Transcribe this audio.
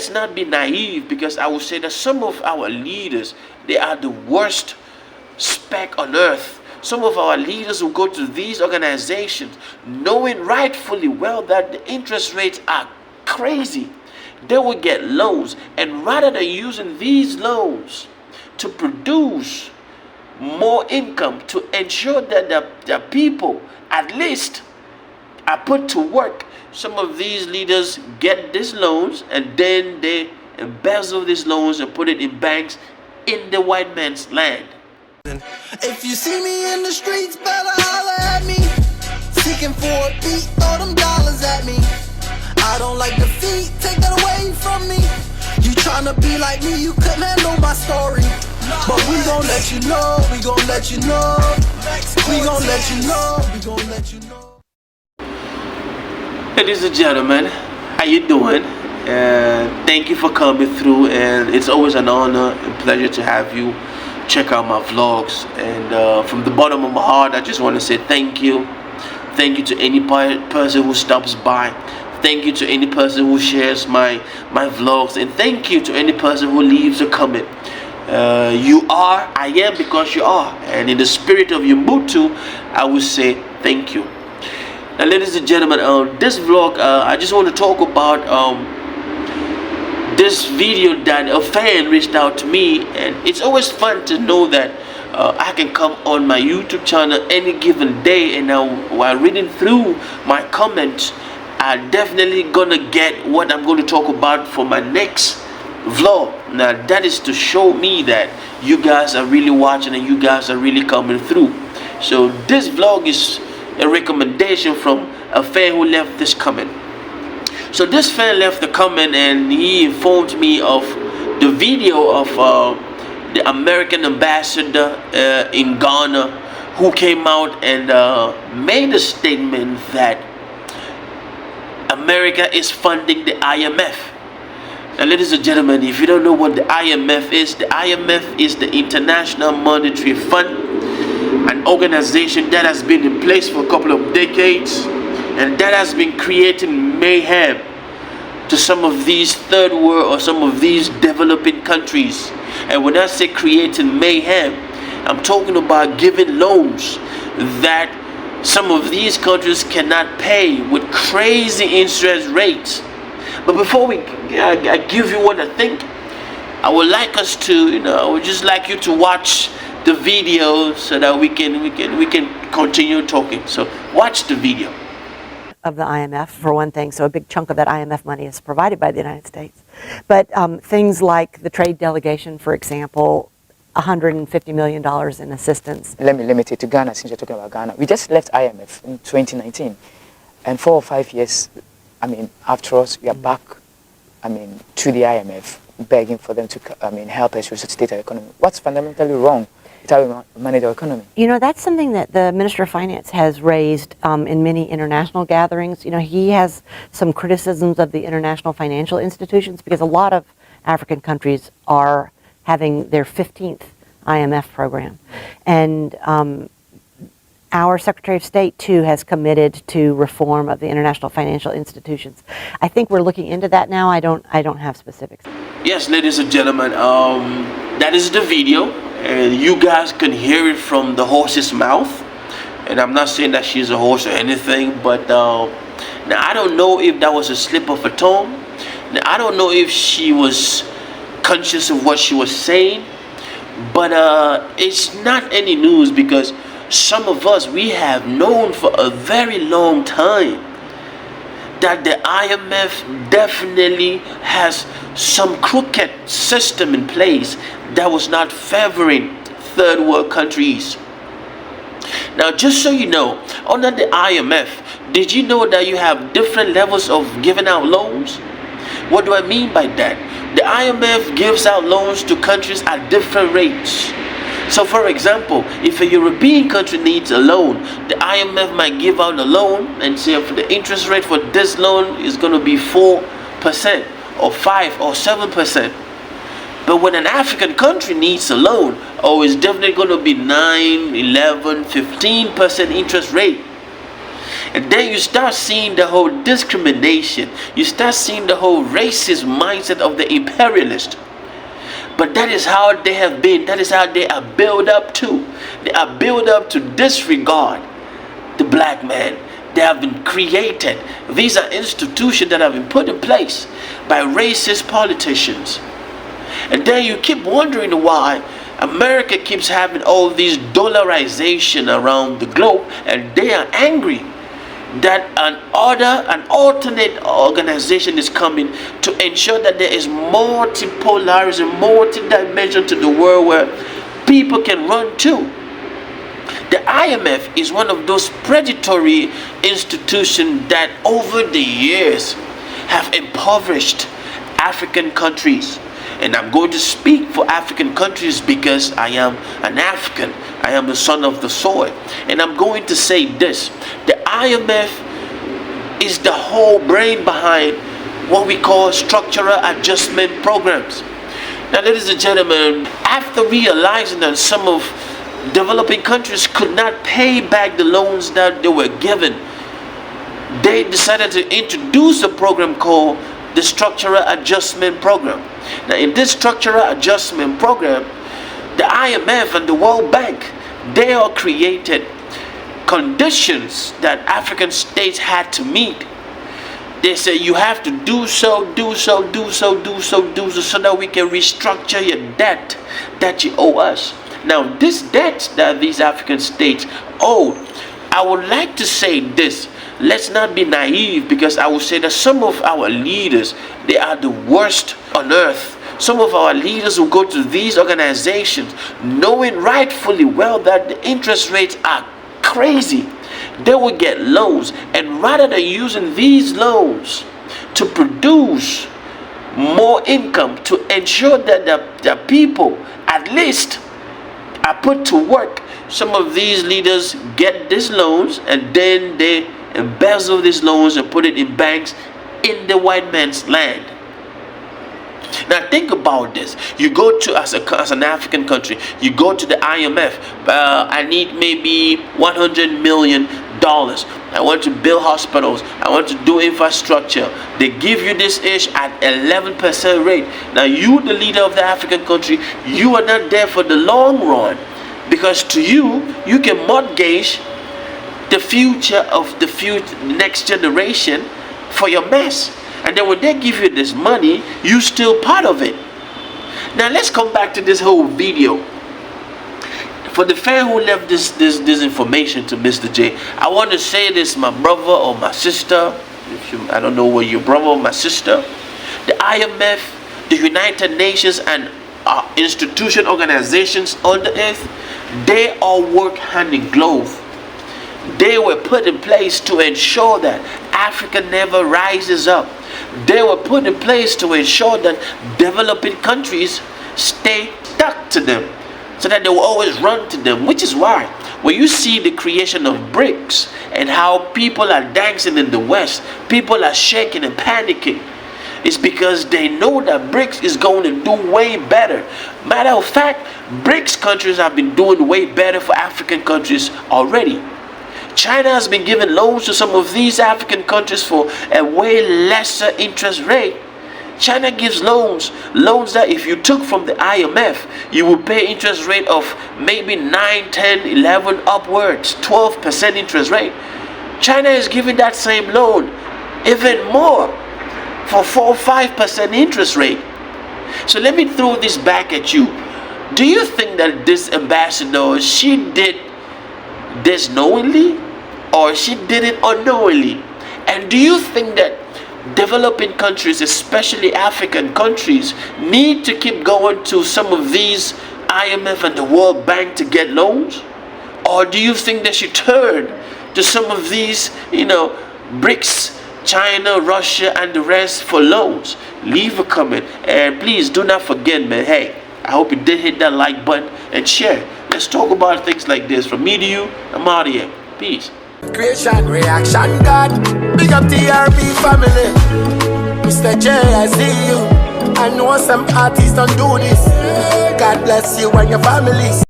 let's not be naive, because I would say that some of our leaders, they are the worst speck on earth. Some of our leaders will go to these organizations knowing rightfully well that the interest rates are crazy. They will get loans, and rather than using these loans to produce more income to ensure that the people at least are put to work, some of these leaders get these loans and then they embezzle these loans and put it in banks in the white man's land. If you see me in the streets, better holler at me. Seeking for a beat, throw them dollars at me. I don't like defeat, take that away from me. You tryna be like me, you couldn't handle my story. But we gon' let you know, we gon' let you know. We gon' let you know, we gon' let you know. Ladies and gentlemen, how you doing? Thank you for coming through, and it's always an honor and pleasure to have you check out my vlogs. And from the bottom of my heart, I just want to say thank you. Thank you to any person who stops by. Thank you to any person who shares my vlogs, and thank you to any person who leaves a comment. You are, I am because you are, and in the spirit of Ubuntu, I will say thank you. Now, ladies and gentlemen, this vlog, I just want to talk about this video that a fan reached out to me, and it's always fun to know that I can come on my YouTube channel any given day, and now while reading through my comments, I'm definitely gonna get what I'm going to talk about for my next vlog. Now that is to show me that you guys are really watching and you guys are really coming through. So this vlog is a recommendation from a fan who left this comment. So this fan left the comment and he informed me of the video of the American ambassador in Ghana, who came out and made a statement that America is funding the IMF. Now, ladies and gentlemen, if you don't know what the IMF is the International Monetary Fund, an organization that has been in place for a couple of decades, and that has been creating mayhem to some of these third world or some of these developing countries. And when I say creating mayhem, I'm talking about giving loans that some of these countries cannot pay with crazy interest rates. But before I give you what I think, I would like us to, I would just like you to watch the video so that we can continue talking. So watch the video. Of the IMF, for one thing, so a big chunk of that IMF money is provided by the United States. But things like the trade delegation, for example, $150 million in assistance. Let me limit it to Ghana, since you're talking about Ghana. We just left IMF in 2019, and 4 or 5 years, after us, we are back, to the IMF, begging for them to, help us resuscitate our economy. What's fundamentally wrong with how we manage our economy? That's something that the Minister of Finance has raised in many international gatherings. He has some criticisms of the international financial institutions because a lot of African countries are having their 15th IMF program. And our Secretary of State, too, has committed to reform of the international financial institutions. I think we're looking into that now. I don't have specifics. Yes, ladies and gentlemen, that is the video, and you guys can hear it from the horse's mouth. And I'm not saying that she's a horse or anything, but now I don't know if that was a slip of a tongue. Now, I don't know if she was conscious of what she was saying, but it's not any news, because some of us, we have known for a very long time that the IMF definitely has some crooked system in place that was not favoring third world countries. Now, just so you know, under the IMF, did you know that you have different levels of giving out loans? What do I mean by that? The IMF gives out loans to countries at different rates. So, for example, if a European country needs a loan, the IMF might give out a loan and say for the interest rate for this loan is going to be 4% or 5 or 7%. But when an African country needs a loan, it's definitely going to be 9, 11, 15% interest rate. And then you start seeing the whole discrimination. You start seeing the whole racist mindset of the imperialist. But that is how they have been. That is how they are built up to. They are built up to disregard the black man. They have been created. These are institutions that have been put in place by racist politicians. And then you keep wondering why America keeps having all these dollarization around the globe, and they are angry that an alternate organization is coming to ensure that there is multipolarism, multi-dimension to the world where people can run to. The IMF is one of those predatory institutions that over the years have impoverished African countries. And I'm going to speak for African countries because I am an African. I am the son of the soil. And I'm going to say this. The IMF is the whole brain behind what we call structural adjustment programs. Now, ladies and gentlemen, after realizing that some of developing countries could not pay back the loans that they were given, they decided to introduce a program called the Structural Adjustment Program. Now, in this Structural Adjustment Program, the IMF and the World Bank, they all created conditions that African states had to meet. They say you have to do so that we can restructure your debt that you owe us. Now, this debt that these African states owed, I would like to say this. Let's not be naive, because I will say that some of our leaders, they are the worst on earth. Some of our leaders will go to these organizations knowing rightfully well that the interest rates are crazy. They will get loans, and rather than using these loans to produce more income to ensure that the people at least are put to work, some of these leaders get these loans and then they embezzle these loans and put it in banks in the white man's land. Now think about this. You go to, as an African country, you go to the IMF. I need maybe $100 million. I want to build hospitals. I want to do infrastructure. They give you this ish at 11% rate. Now you, the leader of the African country, you are not there for the long run, because to you, you can mortgage the future of the next generation for your mess. And then when they give you this money, you still part of it. Now let's come back to this whole video. For the fan who left this information to Mr. J, I want to say this, my brother or my sister, I don't know whether your brother or my sister, the IMF, the United Nations, and institution organizations on the earth, they all work hand in glove. They were put in place to ensure that Africa never rises up. They were put in place to ensure that developing countries stay stuck to them, so that they will always run to them. Which is why when you see the creation of BRICS and how people are dancing in the West, people are shaking and panicking, it's because they know that BRICS is going to do way better. Matter of fact, BRICS countries have been doing way better for African countries already. China has been giving loans to some of these African countries for a way lesser interest rate. China gives loans that if you took from the IMF, you would pay interest rate of maybe 9, 10, 11, upwards, 12% interest rate. China is giving that same loan, even more, for 4, 5% interest rate. So let me throw this back at you. Do you think that this ambassador, she did this knowingly, or she did it unknowingly? And do you think that developing countries, especially African countries, need to keep going to some of these IMF and the World Bank to get loans? Or do you think they should turn to some of these, BRICS, China, Russia, and the rest for loans? Leave a comment, and please do not forget, man, hey, I hope you did hit that like button and share. Let's talk about things like this. From me to you, I'm out of here. Peace. Creation, reaction, God. Big up TRB family. Mr. J, I see you. I know some artists don't do this. God bless you and your family.